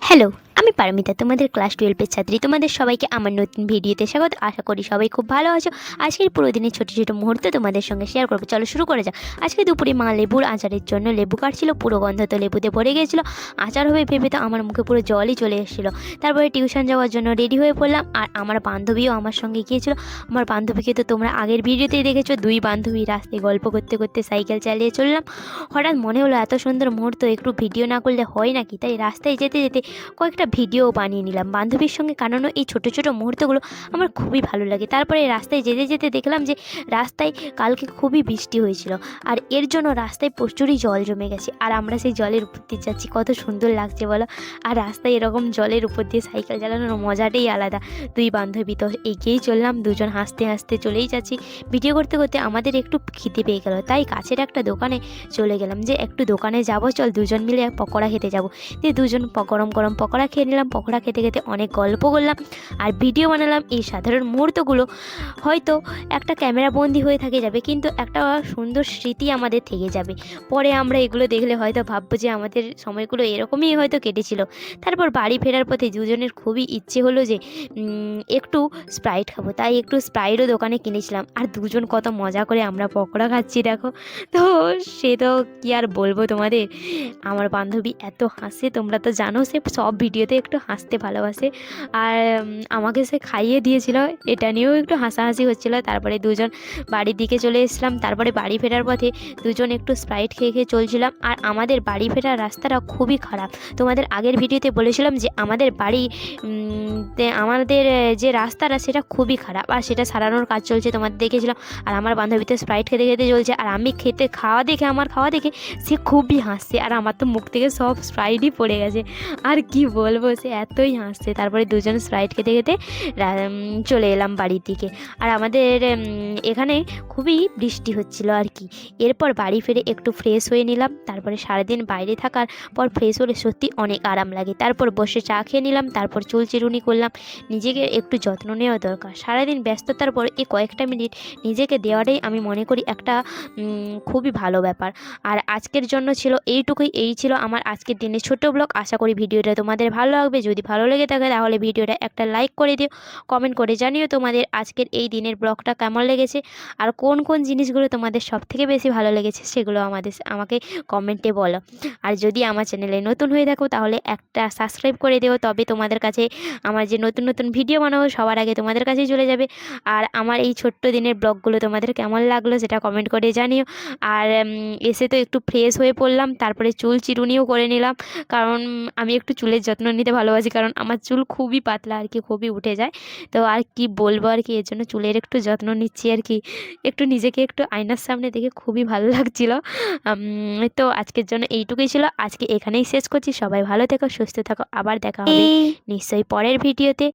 Hello, আমি পারমিতা, তোমাদের class 12 এর ছাত্রী। তোমাদের সবাইকে আমার নতুন ভিডিওতে স্বাগত। আশা করি সবাই খুব ভালো আছো। আজকের পুরো দিনের ছোটো ছোটো মুহূর্ত তোমাদের সঙ্গে শেয়ার করবো। চলো শুরু করে যাক। আজকে দুপুরে মা লেবুর আচারের জন্য লেবু কাটছিল, পুরো গন্ধ তো লেবুতে ভরে গিয়েছিলো। আচার হবে ভেবে তো আমার মুখে পুরো জলই চলে এসেছিলো। তারপরে টিউশন যাওয়ার জন্য রেডি হয়ে পড়লাম, আর আমার বান্ধবীও আমার সঙ্গে গিয়েছিলো। আমার বান্ধবীকে তো তোমরা আগের ভিডিওতেই দেখেছো, দুই বান্ধবী রাস্তায় গল্প করতে করতে সাইকেল চালিয়ে চললাম। হঠাৎ মনে হলো এত সুন্দর মুহূর্ত একটু ভিডিও না করলে হয় নাকি, তাই রাস্তায় যেতে যেতে কয়েকটা ভিডিও বানিয়ে নিলাম। বান্ধবীর সঙ্গে কাটানো এই ছোটো ছোটো মুহূর্তগুলো আমার খুবই ভালো লাগে। তারপরে রাস্তায় যেতে যেতে দেখলাম যে রাস্তায় কালকে খুবই বৃষ্টি হয়েছিল, আর এর জন্য রাস্তায় প্রচুরই জল জমে গেছে, আর আমরা সেই জলের উপর দিয়ে যাচ্ছি। কত সুন্দর লাগছে বলো। আর রাস্তায় এরকম জলের উপর দিয়ে সাইকেল চালানোর মজাটাই আলাদা। দুই বান্ধবী তো এগিয়েই চললাম, দুজন হাসতে হাসতে চলেই যাচ্ছি। ভিডিও করতে করতে আমাদের একটু খিদে পেয়ে গেল, তাই কাছের একটা দোকানে চলে গেলাম যে একটু দোকানে যাবো, চল দুজন মিলে পকোড়া খেতে যাবো। দিয়ে দুজন গরম গরম পকোড়া খেয়ে নিলাম। পকোড়া খেতে খেতে অনেক গল্প করলাম আর ভিডিও বানালাম। এই সাধারণ মুহূর্তগুলো হয়তো একটা ক্যামেরা বন্দি হয়ে থাকে যাবে, কিন্তু একটা সুন্দর স্মৃতি আমাদের থেকে যাবে। পরে আমরা এগুলো দেখলে হয়তো ভাববো যে আমাদের সময়গুলো এরকমই হয়তো কেটেছিল। তারপর বাড়ি ফেরার পথে দুজনের খুবই ইচ্ছে হলো যে একটু স্প্রাইট খাবো, তাই একটু স্প্রাইটও দোকানে কিনেছিলাম। আর দুজন কত মজা করে আমরা পকোড়া খাচ্ছি দেখো। তো সে তো কী আর বলবো তোমাদের, আমার বান্ধবী এত হাসে, তোমরা তো জানো সে সব ভিডিওতে একটু হাসতে ভালোবাসে। আর আমাকে সে খাইয়ে দিয়েছিল, এটা নিয়েও একটু হাসাহাসি হচ্ছিলো। তারপরে দুজন বাড়ির দিকে চলে এসেছিলাম। তারপরে বাড়ি ফেরার পথে দুজন একটু স্প্রাইট খেয়ে খেয়ে চলছিলাম। আর আমাদের বাড়ি ফেরার রাস্তাটা খুবই খারাপ। তোমাদের আগের ভিডিওতে বলেছিলাম যে আমাদের বাড়ি আমাদের যে রাস্তাটা সেটা খুবই খারাপ, আর সেটা সারানোর কাজ চলছে, তোমাদের দেখেছিলাম। আর আমার বান্ধবী তো স্প্রাইট খেতে খেতে চলছে, আর আমি আমার খাওয়া দেখে সে খুবই হাসছে, আর আমার তো মুখ থেকে সব স্প্রাইটই পড়ে গেছে। আর কি বলবো, সে এতই হাসছে। তারপরে দুজন স্প্রাইট খেতে খেতে চলে এলাম বাড়ির দিকে। আর আমাদের এখানে খুবই বৃষ্টি হচ্ছিল আর কি। এরপর বাড়ি ফিরে একটু ফ্রেশ হয়ে নিলাম। তারপরে সারাদিন বাইরে থাকার পর ফ্রেশ হলে সত্যি অনেক আরাম লাগে। তারপর বসে চা খেয়ে নিলাম। তারপর চুল চিরুনি করলাম। নিজেকে একটু যত্ন নেওয়া দরকার। সারাদিন ব্যস্ততার পর এই কয়েকটা মিনিট নিজেকে দেওয়াটাই আমি মনে করি একটা খুবই ভালো ব্যাপার। আর আজকের জন্য ছিল এইটুকুই। এই ছিল আমার আজকের দিনের ছোট্ট ব্লগ। আশা করি ভিডিওটা তোমাদের ভালো লাগবে। যদি ভালো লেগে থাকে তাহলে ভিডিওটা একটা লাইক করে দিও, কমেন্ট করে জানিও তোমাদের আজকের এই দিনের ব্লগটা কেমন লেগেছে, আর কোন কোন জিনিসগুলো তোমাদের সবথেকে বেশি ভালো লেগেছে সেগুলো আমাকে কমেন্টে বলো। আর যদি আমার চ্যানেলে নতুন হয়ে থাকো তাহলে একটা সাবস্ক্রাইব করে দিও, তবে তোমাদের কাছে আমার যে নতুন নতুন ভিডিও বানাবো সবার আগে তোমাদের কাছেই চলে যাবে। আর আমার এই ছোট্ট দিনের ব্লগগুলো তোমাদের কেমন লাগলো সেটা কমেন্ট করে জানিও। আর এসে তো একটু ফ্রেশ হয়ে পড়লাম। তারপরে চুল চিরুনিও করে নিলাম, কারণ আমি একটু চুলের যত্ন নিতে ভালোবাসি, কারণ আমার চুল খুবই পাতলা আর কি, খুবই উঠে যায়। তো আর কি বলবো আর কি, এর জন্য চুলের একটু যত্ন নিচ্ছি আর কি। একটু নিজেকে একটু আয়নার সামনে দেখে খুবই ভালো লাগছিল। তো আজকের জন্য এইটুকুই ছিল। আজকে এখানেই শেষ করছি। সবাই ভালো থেকো, সুস্থ থাকো, আবার দেখা হবে নিশ্চয়ই পরের ভিডিওতে।